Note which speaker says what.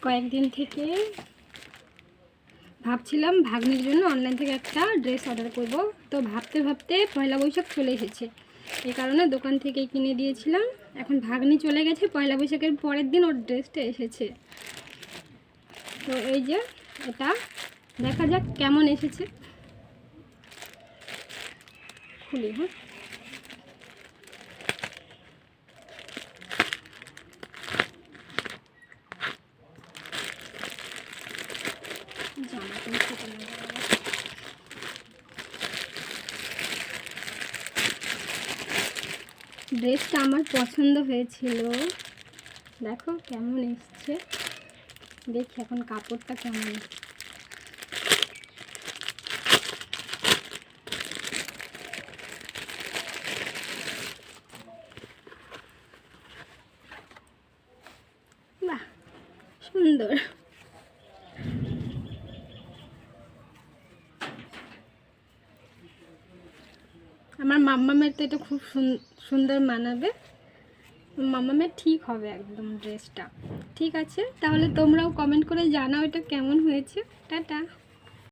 Speaker 1: কয়েকদিন থেকে ভাবছিলাম ভাগ্নির জন্য অনলাইন থেকে একটা ড্রেস অর্ডার করব। তো ভাবতে ভাবতে পয়লা বৈশাখ চলে এসেছে, এই কারণে দোকান থেকেই কিনে দিয়েছিলাম। এখন ভাগ্নি চলে গেছে, পয়লা বৈশাখের পরের দিন ওর ড্রেসটা এসেছে। তো এই যে এটা দেখা যাক কেমন এসেছে, খুলি। হ্যাঁ, ড্রেসটা আমার পছন্দ হয়েছিল, দেখো কেমন এসছে। দেখি এখন কাপড়টা কেমন। বাহ, সুন্দর। আমার মাম্মামের তো এটা খুব সুন্দর মানাবে, মাম্মামের ঠিক হবে একদম ড্রেসটা। ঠিক আছে, তাহলে তোমরাও কমেন্ট করে জানাও এটা কেমন হয়েছে। টাটা।